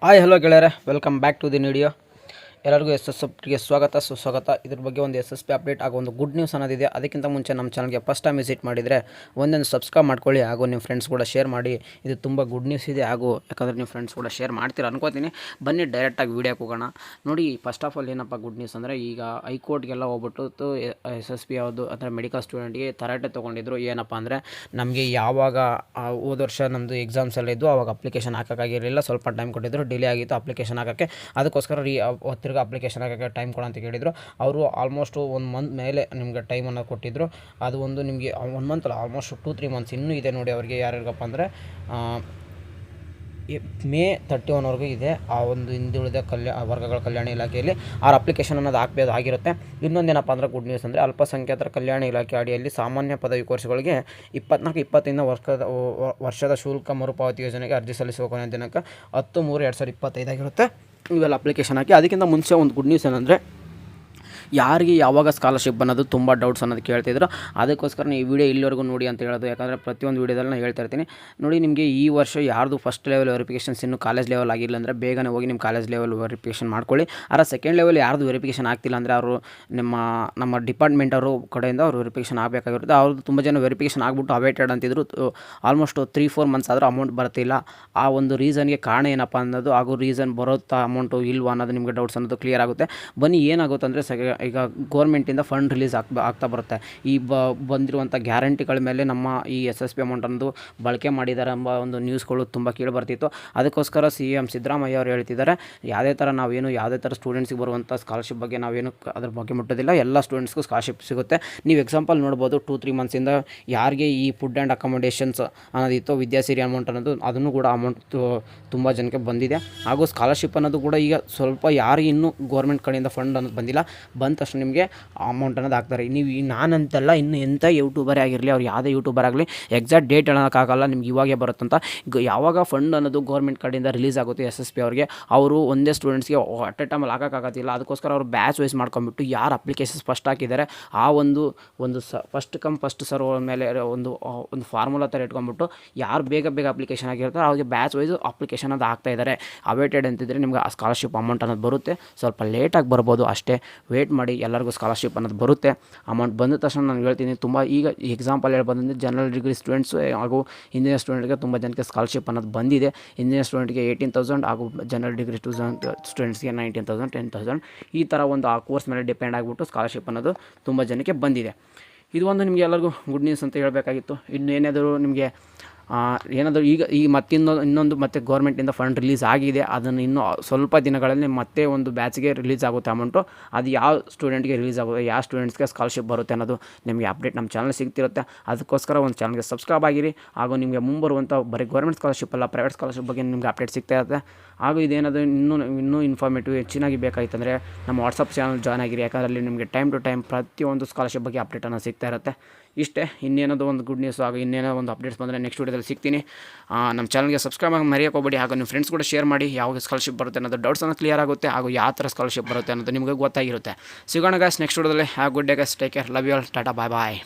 Hi hello ಗೆಳೆಯರೆ, welcome back to the video. ಎಲ್ಲರಿಗೂ SSFಗೆ ಸ್ವಾಗತ ಸುಸ್ವಾಗತ. ಇದ್ರ ಬಗ್ಗೆ ಒಂದು SSP ಅಪ್ಡೇಟ್ ಹಾಗೂ ಒಂದು ಗುಡ್ ನ್ಯೂಸ್ ಅನ್ನೋದಿದೆ. ಅದಕ್ಕಿಂತ ಮುಂಚೆ ನಮ್ಮ ಚಾನಲ್ಗೆ ಫಸ್ಟ್ ಟೈಮ್ ವಿಸಿಟ್ ಮಾಡಿದರೆ ಒಂದೊಂದು ಸಬ್ಸ್ಕ್ರೈಬ್ ಮಾಡ್ಕೊಳ್ಳಿ ಹಾಗೂ ನಿಮ್ಮ ಫ್ರೆಂಡ್ಸ್ ಕೂಡ ಶೇರ್ ಮಾಡಿ. ಇದು ತುಂಬ ಗುಡ್ ನ್ಯೂಸ್ ಇದೆ, ಹಾಗೂ ಯಾಕಂದರೆ ನಿಮ್ಮ ಫ್ರೆಂಡ್ಸ್ ಕೂಡ ಶೇರ್ ಮಾಡ್ತೀರ ಅನ್ಕೋತೀನಿ. ಬನ್ನಿ ಡೈರೆಕ್ಟಾಗಿ ವೀಡಿಯೋಕ್ಕೆ ಹೋಗೋಣ. ನೋಡಿ, ಫಸ್ಟ್ ಆಫ್ ಆಲ್ ಏನಪ್ಪ ಗುಡ್ ನ್ಯೂಸ್ ಅಂದರೆ, ಈಗ ಹೈಕೋರ್ಟ್ಗೆಲ್ಲ ಹೋಗ್ಬಿಟ್ಟು SSP ಯಾವುದು ಅಂದರೆ ಮೆಡಿಕಲ್ ಸ್ಟೂಡೆಂಟ್ಗೆ ತರಾಟೆ ತೊಗೊಂಡಿದ್ರು. ಏನಪ್ಪ ಅಂದರೆ, ನಮಗೆ ಯಾವಾಗ ಹೋದ ವರ್ಷ ನಮ್ಮದು ಎಕ್ಸಾಮ್ಸ್ ಎಲ್ಲ ಇದ್ದು ಆವಾಗ ಅಪ್ಲಿಕೇಶನ್ ಹಾಕೋಕ್ಕಾಗಿರಲಿಲ್ಲ, ಸ್ವಲ್ಪ ಟೈಮ್ ಕೊಟ್ಟಿದ್ದರು, ಡಿಲೇ ಆಗಿತ್ತು ಅಪ್ಲಿಕೇಶನ್ ಹಾಕೋಕ್ಕೆ. ಅದಕ್ಕೋಸ್ಕರ ತಿರ್ಗಿ ಅಪ್ಲಿಕೇಶನ್ ಹಾಕೋಕ್ಕೆ ಟೈಮ್ ಕೊಡ ಅಂತ ಕೇಳಿದರು. ಅವರು ಆಲ್ಮೋಸ್ಟ್ 1 ಮಂತ್ ಮೇಲೆ ನಿಮಗೆ ಟೈಮನ್ನು ಕೊಟ್ಟಿದ್ದರು. ಅದು ಒಂದು ನಿಮಗೆ 1 ಮಂತ್ ಅಲ್ಲ, ಆಲ್ಮೋಸ್ಟ್ 2-3 ಮಂತ್ಸ್ ಇನ್ನೂ ಇದೆ ನೋಡಿ. ಅವರಿಗೆ ಯಾರಿಗಪ್ಪ ಅಂದರೆ ಮೇ 31ವರೆಗೂ ಇದೆ. ಆ ಒಂದು ಹಿಂದುಳಿದ ವರ್ಗಗಳ ಕಲ್ಯಾಣ ಇಲಾಖೆಯಲ್ಲಿ ಅವ್ರ ಅಪ್ಲಿಕೇಶನ್ ಅನ್ನೋದು ಹಾಕಬೇಕಾಗಿರುತ್ತೆ. ಇನ್ನೊಂದೇನಪ್ಪ ಅಂದರೆ ಗುಡ್ ನ್ಯೂಸ್ ಅಂದರೆ, ಅಲ್ಪಸಂಖ್ಯಾತರ ಕಲ್ಯಾಣ ಇಲಾಖೆ ಅಡಿಯಲ್ಲಿ ಸಾಮಾನ್ಯ ಪದವಿ ಕೋರ್ಸ್ಗಳಿಗೆ 24-20 ವರ್ಷದ ಶುಲ್ಕ ಮರುಪಾವತಿ ಯೋಜನೆಗೆ ಅರ್ಜಿ ಸಲ್ಲಿಸುವ ಕೊನೆಯ ದಿನಾಂಕ 10/3/2025 ಆಗಿರುತ್ತೆ. ಇವೆಲ್ಲ ಅಪ್ಲಿಕೇಶನ್ ಹಾಕಿ. ಅದಕ್ಕಿಂತ ಮುಂಚೆ ಒಂದು ಗುಡ್ ನ್ಯೂಸ್ ಏನಂದರೆ, ಯಾರಿಗೆ ಯಾವಾಗ ಸ್ಕಾಲರ್ಶಿಪ್ ಅನ್ನೋದು ತುಂಬ ಡೌಟ್ಸ್ ಅನ್ನೋದು ಕೇಳ್ತಿದ್ರು. ಅದಕ್ಕೋಸ್ಕರ ಈ ವಿಡಿಯೋ ಇಲ್ಲಿವರೆಗೂ ನೋಡಿ ಅಂತ ಹೇಳೋದು. ಯಾಕಂದರೆ ಪ್ರತಿಯೊಂದು ವೀಡಿಯೋದಲ್ಲಿ ನಾನು ಹೇಳ್ತಾ ಇರ್ತೀನಿ. ನೋಡಿ, ನಿಮಗೆ ಈ ವರ್ಷ ಯಾರ್ದು ಫಸ್ಟ್ ಲೆವೆಲ್ ವೆರಿಫಿಕೇಷನ್ಸ್ ಇನ್ನೂ ಕಾಲೇಜ್ ಲೆವೆಲ್ ಆಗಿಲ್ಲ ಅಂದರೆ ಬೇಗನೆ ಹೋಗಿ ನಿಮ್ಮ ಕಾಲೇಜ್ ಲೆವೆಲ್ ವೆರಿಫಿಕೇಷನ್ ಮಾಡ್ಕೊಳ್ಳಿ. ಆದರೆ ಸೆಕೆಂಡ್ ಲೆವೆಲ್ ಯಾರ್ದು ವೆರಿಫಿಕೇಷನ್ ಆಗ್ತಿಲ್ಲ ಅಂದರೆ, ಅವರು ನಮ್ಮ ಡಿಪಾರ್ಟ್ಮೆಂಟ್ ಅವರು ಕಡೆಯಿಂದ ಅವರು ವೆರಿಫಿಕೇಷನ್ ಆಗಬೇಕಾಗಿರುತ್ತೆ. ಅವ್ರದ್ದು ತುಂಬ ಜನ ವೆರಿಫಿಕೇಷನ್ ಆಗಿಬಿಟ್ಟು ಅವೇಟೆಡ್ ಅಂತಿದ್ರು. ಆಲ್ಮೋಸ್ಟ್ 3-4 ಮಂತ್ಸ್ ಆದರೂ ಅಮೌಂಟ್ ಬರ್ತಿಲ್ಲ. ಆ ಒಂದು ರೀಸನ್ಗೆ ಕಾರಣ ಏನಪ್ಪ ಅನ್ನೋದು, ಹಾಗೂ ರೀಸನ್ ಬರುತ್ತಾ ಅಮೌಂಟು ಇಲ್ವಾ ಅನ್ನೋದು ನಿಮಗೆ ಡೌಟ್ಸ್ ಅನ್ನೋದು ಕ್ಲಿಯರ್ ಆಗುತ್ತೆ. ಬನ್ನಿ, ಏನಾಗುತ್ತೆ ಅಂದರೆ, ಈಗ ಗೌರ್ಮೆಂಟಿಂದ ಫಂಡ್ ರಿಲೀಸ್ ಆಗ್ತಾ ಬರುತ್ತೆ. ಈ ಬಂದಿರುವಂಥ ಗ್ಯಾರಂಟಿಗಳ ಮೇಲೆ ನಮ್ಮ ಈ SSP ಅಮೌಂಟ್ ಅನ್ನೋದು ಬಳಕೆ ಮಾಡಿದ್ದಾರೆ ಎಂಬ ಒಂದು ನ್ಯೂಸ್ಗಳು ತುಂಬ ಕೇಳಿ ಬರ್ತಿತ್ತು. ಅದಕ್ಕೋಸ್ಕರ CM ಸಿದ್ದರಾಮಯ್ಯ ಅವರು ಹೇಳ್ತಿದ್ದಾರೆ, ಯಾವುದೇ ಥರ ಸ್ಟೂಡೆಂಟ್ಸಿಗೆ ಬರುವಂಥ ಸ್ಕಾಲರ್ಶಿಪ್ ಬಗ್ಗೆ ನಾವೇನು ಅದ್ರ ಬಗ್ಗೆ ಮುಟ್ಟೋದಿಲ್ಲ, ಎಲ್ಲ ಸ್ಟೂಡೆಂಟ್ಸ್ಗೂ ಸ್ಕಾಲರ್ಶಿಪ್ ಸಿಗುತ್ತೆ. ನೀವು ಎಕ್ಸಾಂಪಲ್ ನೋಡ್ಬೋದು, 2-3 ಮಂತ್ಸಿಂದ ಯಾರಿಗೆ ಈ ಫುಡ್ ಆ್ಯಂಡ್ ಅಕಾಮಡೇಷನ್ಸ್ ಅನ್ನೋದಿತ್ತು, ವಿದ್ಯಾಸಿರಿ ಅಮೌಂಟ್ ಅನ್ನೋದು, ಅದನ್ನು ಕೂಡ ಅಮೌಂಟ್ ತುಂಬ ಜನಕ್ಕೆ ಬಂದಿದೆ. ಹಾಗೂ ಸ್ಕಾಲರ್ಶಿಪ್ ಅನ್ನೋದು ಕೂಡ ಈಗ ಸ್ವಲ್ಪ ಯಾರಿಗೆ ಇನ್ನೂ ಗೌರ್ಮೆಂಟ್ ಕಡೆಯಿಂದ ಫಂಡ್ ಅನ್ನೋದು ಬಂದಿಲ್ಲ, ಬಂದ ತಕ್ಷಣ ನಿಮಗೆ ಅಮೌಂಟ್ ಅನ್ನೋದು ಹಾಕ್ತಾರೆ. ನೀವು ನಾನಂತೆಲ್ಲ ಇನ್ನು ಎಂಥ ಯೂಟ್ಯೂಬರೇ ಆಗಿರಲಿ, ಅವ್ರು ಯಾವುದೇ ಯೂಟ್ಯೂಬರ್ ಆಗಲಿ, ಎಕ್ಸಾಕ್ಟ್ ಡೇಟ್ ಹೇಳೋಕ್ಕಾಗಲ್ಲ ನಿಮ್ಗೆ ಇವಾಗೇ ಬರುತ್ತಂತ. ಯಾವಾಗ ಫಂಡ್ ಅನ್ನೋದು ಗೌರ್ಮೆಂಟ್ ಕಡೆಯಿಂದ ರಿಲೀಸ್ ಆಗುತ್ತೆ SSP ಅವ್ರಿಗೆ, ಅವರು ಒಂದೇ ಸ್ಟೂಡೆಂಟ್ಸ್ಗೆ ಅಟ್ ಎ ಟೈಮಲ್ಲಿ ಹಾಕೋಕ್ಕಾಗೋದಿಲ್ಲ. ಅದಕ್ಕೋಸ್ಕರ ಅವರು ಬ್ಯಾಚ್ ವೈಸ್ ಮಾಡ್ಕೊಂಡ್ಬಿಟ್ಟು ಯಾರು ಅಪ್ಲಿಕೇಶನ್ಸ್ ಫಸ್ಟ್ ಹಾಕಿದ್ದಾರೆ ಆ ಒಂದು ಫಸ್ಟ್ ಕಮ್ ಫಸ್ಟ್ ಸರ್ವ್ ಮೇಲೆ ಒಂದು ಫಾರ್ಮುಲಾ ಥರ ಇಟ್ಕೊಂಡ್ಬಿಟ್ಟು ಯಾರು ಬೇಗ ಅಪ್ಲಿಕೇಶನ್ ಆಗಿರ್ತಾರೆ ಅವ್ರಿಗೆ ಬ್ಯಾಚ್ ವೈಸು ಅಪ್ಲಿಕೇಶನ್ ಅದು ಹಾಕ್ತಾ ಇದ್ದಾರೆ. ಅವೇಟೆಡ್ ಅಂತಿದ್ರೆ ನಿಮ್ಗೆ ಆ ಸ್ಕಾಲರ್ಶಿಪ್ ಅಮೌಂಟ್ ಅನ್ನೋದು ಬರುತ್ತೆ. ಸ್ವಲ್ಪ ಲೇಟಾಗಿ ಬರ್ಬೋದು ಅಷ್ಟೇ, ವೇಟ್ ಮಾಡಿ, ಎಲ್ಲರಿಗೂ ಸ್ಕಾಲರ್ಶಿಪ್ ಅನ್ನೋದು ಬರುತ್ತೆ. ಅಮೌಂಟ್ ಬಂದ ತಕ್ಷಣ ನಾನು ಹೇಳ್ತೀನಿ. ತುಂಬ ಈಗ ಎಕ್ಸಾಂಪಲ್ ಹೇಳ್ಬೋದಂದರೆ, ಜನರಲ್ ಡಿಗ್ರಿ ಸ್ಟೂಡೆಂಟ್ಸು ಹಾಗೂ ಇಂಜಿನಿಯರ್ ಸ್ಟೂಡೆಂಟ್ಗೆ ತುಂಬ ಜನಕ್ಕೆ ಸ್ಕಾಲರ್ಶಿಪ್ ಅನ್ನೋದು ಬಂದಿದೆ. ಇಂಜಿನಿಯರ್ ಸ್ಟೂಡೆಂಟ್ಗೆ 18,000 ಹಾಗೂ ಜನರಲ್ ಡಿಗ್ರಿ ಸ್ಟೂಡೆಂಟ್ಸ್ಗೆ 19,000, 10,000 ಈ ಥರ ಒಂದು ಆ ಕೋರ್ಸ್ ಮೇಲೆ ಡಿಪೆಂಡ್ ಆಗಿಬಿಟ್ಟು ಸ್ಕಾಲರ್ಶಿಪ್ ಅನ್ನೋದು ತುಂಬ ಜನಕ್ಕೆ ಬಂದಿದೆ. ಇದು ಒಂದು ನಿಮಗೆ ಎಲ್ಲರಿಗೂ ಗುಡ್ ನ್ಯೂಸ್ ಅಂತ ಹೇಳಬೇಕಾಗಿತ್ತು. ಇನ್ನೇನಾದರೂ ನಿಮಗೆ ಈಗ ಇನ್ನೊಂದು ಗೌರ್ಮೆಂಟಿಂದ ಫಂಡ್ ರಿಲೀಸ್ ಆಗಿದೆ. ಅದನ್ನು ಇನ್ನೂ ಸ್ವಲ್ಪ ದಿನಗಳಲ್ಲಿ ಮತ್ತೆ ಒಂದು ಬ್ಯಾಚ್ಗೆ ರಿಲೀಸ್ ಆಗುತ್ತೆ ಅಮೌಂಟು. ಅದು ಯಾವ ಸ್ಟೂಡೆಂಟ್ಗೆ ರಿಲೀಸ್ ಆಗುತ್ತೆ, ಯಾವ ಸ್ಟೂಡೆಂಟ್ಸ್ಗೆ ಸ್ಕಾಲರ್ಶಿಪ್ ಬರುತ್ತೆ ಅನ್ನೋದು ನಿಮಗೆ ಅಪ್ಡೇಟ್ ನಮ್ಮ ಚಾನಲ್ ಸಿಗ್ತಿರುತ್ತೆ. ಅದಕ್ಕೋಸ್ಕರ ಒಂದು ಚಾನಲ್ಗೆ ಸಬ್ಸ್ಕ್ರೈಬ್ ಆಗಿರಿ. ಹಾಗೂ ನಿಮಗೆ ಮುಂಬರುವಂಥ ಬರೀ ಗೌರ್ಮೆಂಟ್ ಸ್ಕಾಲರ್ಶಿಪ್ ಅಲ್ಲ, ಪ್ರೈವೇಟ್ ಸ್ಕಾಲರ್ಶಿಪ್ ಬಗ್ಗೆ ನಿಮಗೆ ಅಪ್ಡೇಟ್ ಸಿಗ್ತಾ ಇರುತ್ತೆ. ಹಾಗೂ ಇದೇನಾದರೂ ಇನ್ನೂ ಇನ್ಫಾರ್ಮೇಟಿವ್ ಹೆಚ್ಚಿನಾಗಿ ಬೇಕಾಗಿತ್ತಂದರೆ ನಮ್ಮ ವಾಟ್ಸಪ್ ಚಾನಲ್ ಜಾಯ್ನ್ ಆಗಿರಿ. ಯಾಕಂದರೆ ಅಲ್ಲಿ ನಿಮಗೆ ಟೈಮ್ ಟು ಟೈಮ್ ಪ್ರತಿಯೊಂದು ಸ್ಕಾಲರ್ಶಿಪ್ ಬಗ್ಗೆ ಅಪ್ಡೇಟ್ ಅನ್ನೋದು ಸಿಗ್ತಾ ಇರುತ್ತೆ. ಇಷ್ಟೇ, ಇನ್ನೇನೋ ಒಂದು ಗುಡ್ ನ್ಯೂಸ್ ಹಾಗೂ ಇನ್ನೇನೋ ಒಂದು ಅಪ್ಡೇಟ್ಸ್ ಬಂದರೆ ನೆಕ್ಸ್ಟ್ ವೀಡಿಯೋದಲ್ಲಿ ಸಿಗ್ತೀನಿ. ನಮ್ಮ ಚಾನಲ್ಗೆ ಸಬ್ಸ್ಕ್ರೈಬ್ ಆಗಿ ಮರೆಯೋಕೆ ಹೋಗಬೇಡಿ. ಹಾಗೂ ನಿಮ್ಮ ಫ್ರೆಂಡ್ಸ್ ಕೂಡ ಶೇರ್ ಮಾಡಿ, ಯಾವಾಗ ಸ್ಕಾಲರ್ಶಿಪ್ ಬರುತ್ತೆ ಅನ್ನೋದು ಡೌಟ್ಸ್ ಅನ್ನೋದು ಕ್ಲಿಯರ್ ಆಗುತ್ತೆ. ಹಾಗೂ ಯಾವ ಥರ ಸ್ಕಾಲರ್ಶಿಪ್ ಬರುತ್ತೆ ಅನ್ನೋದು ನಿಮಗೆ ಗೊತ್ತಾಗಿರುತ್ತೆ. ಸಿಗೋಣ ಗಾಯ್ಸ್ ನೆಕ್ಸ್ಟ್ ವೀಡಿಯೋದಲ್ಲಿ. Have good day guys, take care, love you all, tata, bye bye.